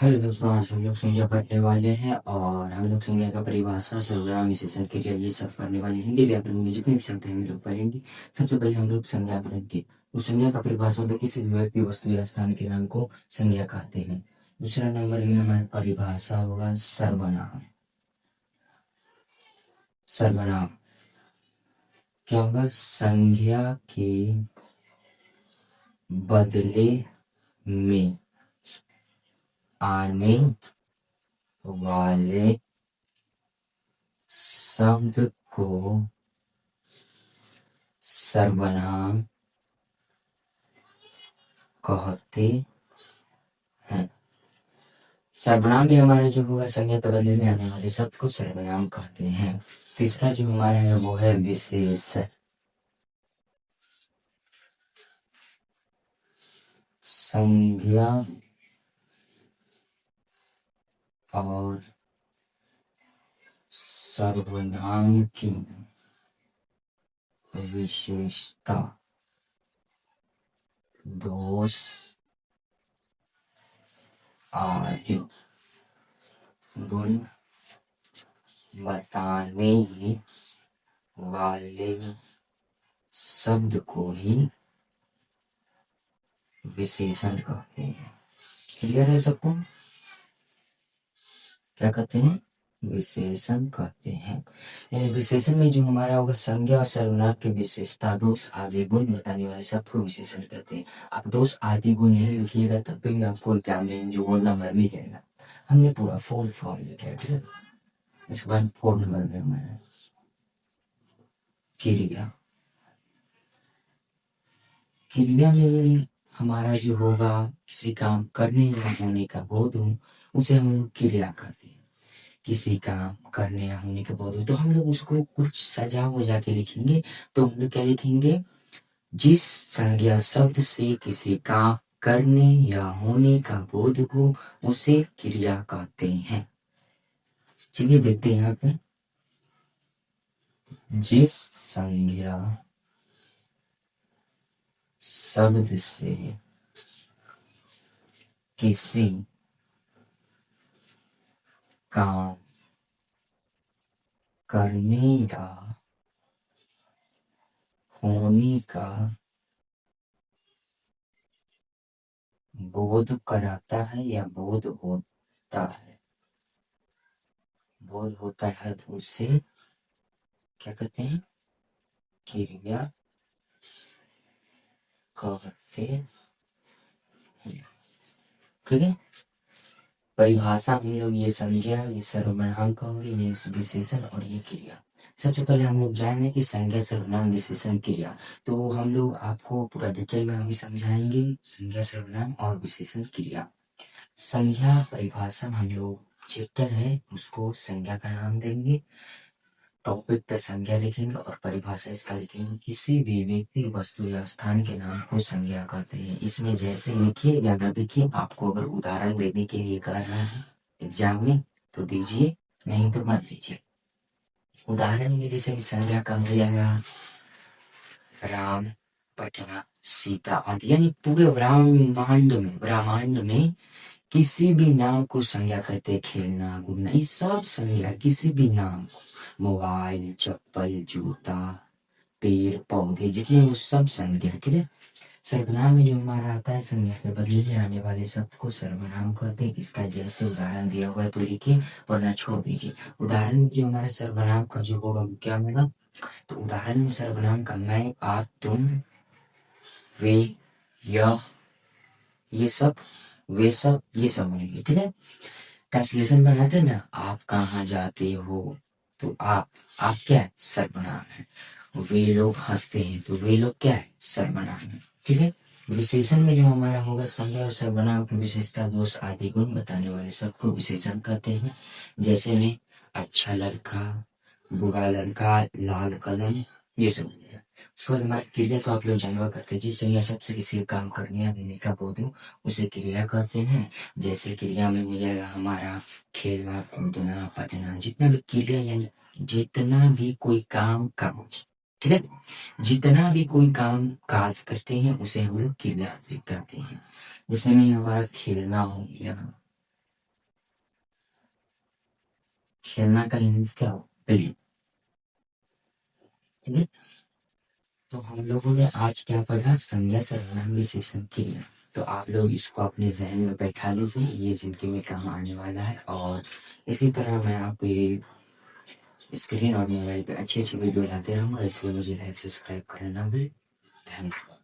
Hello दोस्तों, आज हम लोग संज्ञा पढ़ने वाले हैं और हम लोग संज्ञा का परिभाषा, सर्वनाम, विशेषण, क्रिया ये सब पढ़ने वाले हैं। हिंदी व्याकरण में जितने भी शब्द हैं हम लोग पढ़ेंगे। सबसे पहले हम लोग संज्ञा पढ़ेंगे। तो संज्ञा का परिभाषा होता है किसी भी व्यक्ति, वस्तु या स्थान के नाम को संज्ञा कहते हैं। दूसरा नंबर में हमारी परिभाषा होगा सर्वनाम। सर्वनाम क्या होगा? संज्ञा के बदले में आने वाले शब्द को सर्वनाम कहते हैं। सर्वनाम में हमारा जो होगा संज्ञा के बदले में आने वाले शब्द को सर्वनाम कहते हैं। तीसरा जो हमारा है वो है विशेषण। संज्ञा और सर्वनाम की विशेषता, दोष आदि गुण बताने वाले शब्द को ही विशेषण कहते हैं। क्लियर है सबको? क्या कहते हैं? विशेषण कहते हैं। यानी विशेषण में जो हमारा होगा संज्ञा और सर्वनाम की विशेषता, दोष आदि गुण बताने वाले सबको विशेषण कहते हैं। आप दोष आदि गुण नहीं लिखिएगा तब भी आपको एग्जाम में जो रोल नंबर मिल जाएगा। हमने पूरा फुल फॉर्म लिखा है। इसके बाद 4 नंबर में हमारा क्रिया। क्रिया में हमारा जो होगा किसी काम करने या होने का बोध हो, उसे हम लोग क्रिया कहते हैं। किसी काम करने या होने के बोध हो तो हम लोग उसको कुछ सजा वजा के लिखेंगे। तो हम लोग क्या लिखेंगे? जिस संज्ञा शब्द से किसी काम करने या होने का बोध हो उसे क्रिया कहते हैं। चलिए देखते हैं यहाँ पे। जिस संज्ञा शब्द से किसी काम करने या होने का बोध कराता है या बोध होता है, बोध होता है तो उसे क्या कहते हैं? क्रिया कहते हैं। ठीक है। परिभाषा हम लोग ये संज्ञा, ये सर्वनाम कहोगे, ये विशेषण और ये क्रिया। सबसे पहले हम लोग जानेंगे कि संज्ञा, सर्वनाम, विशेषण, क्रिया। तो हम लोग आपको पूरा डिटेल में अभी समझाएंगे संज्ञा, सर्वनाम और विशेषण, क्रिया। संज्ञा परिभाषा हम लोग चैप्टर है उसको संज्ञा का नाम देंगे। टॉपिक पे संज्ञा लिखेंगे और परिभाषा इसका लिखेंगे। किसी भी व्यक्ति, वस्तु या स्थान के नाम को संज्ञा कहते हैं। इसमें जैसे लिखिए ज्यादा देखिए। आपको अगर उदाहरण देने के लिए कह रहा है एग्जाम में तो दीजिए, नहीं तो मत दीजिए। उदाहरण में जैसे भी संज्ञा का हो जाएगा राम, पटना, सीता आदि। यानी पूरे ब्रह्मांड में किसी भी नाम को संज्ञा कहते हैं। खेलना, घूमना, ये सब संज्ञा। किसी भी नाम, मोबाइल, चप्पल, जूता, पेड़ पौधे जितने वो सब संज्ञा। ठीक है। सर्वनाम में जो हमारा आता है संज्ञा के बदले में आने वाले शब्द को सर्वनाम कहते हैं। इसका जैसे उदाहरण दिया हुआ है तो लिखिए वरना छोड़ दीजिए। उदाहरण में जो हमारे सर्वनाम का जो होगा क्या होगा? तो उदाहरण में सर्वनाम का मैं, आप, तुम, वे, यह, ये सब, वे सब, ये सब होंगे। ठीक है। ट्रांसलेशन बनाते हैं ना, आप कहाँ जाते हो तो आप क्या है? सर्वनाम है। वे लोग हंसते हैं तो वे लोग क्या है? सर्वनाम है। ठीक है। विशेषण में जो हमारा होगा संज्ञा और सर्वनाम की विशेषता, दोष आदि गुण बताने वाले सबको विशेषण कहते हैं। जैसे में अच्छा लड़का, बुरा लड़का, लाल कलम, ये सब। उसके बाद हमारी क्रिया तो आप लोग जानवा करते हैं। जिस संज्ञा सबसे किसी काम करने या देने का बोध हो उसे क्रिया कहते हैं। जैसे क्रिया में मिलेगा हमारा खेलना, कूदना, पढ़ना, जितना भी क्रिया यानी जितना भी कोई काम काज। ठीक है। जितना भी कोई काम काज करते हैं उसे हम लोग क्रिया कहते हैं। जैसे में हमारा खेलना हो गया, खेलना का मीन्स क्या प्ले। ठीक है। तो हम लोगों ने आज क्या पढ़ा, संज्ञा सर्वनाम विशेषण क्रिया। तो आप लोग इसको अपने जहन में बैठा लीजिए, ये जिंदगी में काम आने वाला है। और इसी तरह मैं आपको ये स्क्रीन और मोबाइल पे अच्छी अच्छी वीडियो लाते रहूँगा, इसलिए मुझे लाइक सब्सक्राइब करना ना भूलें। धन्यवाद।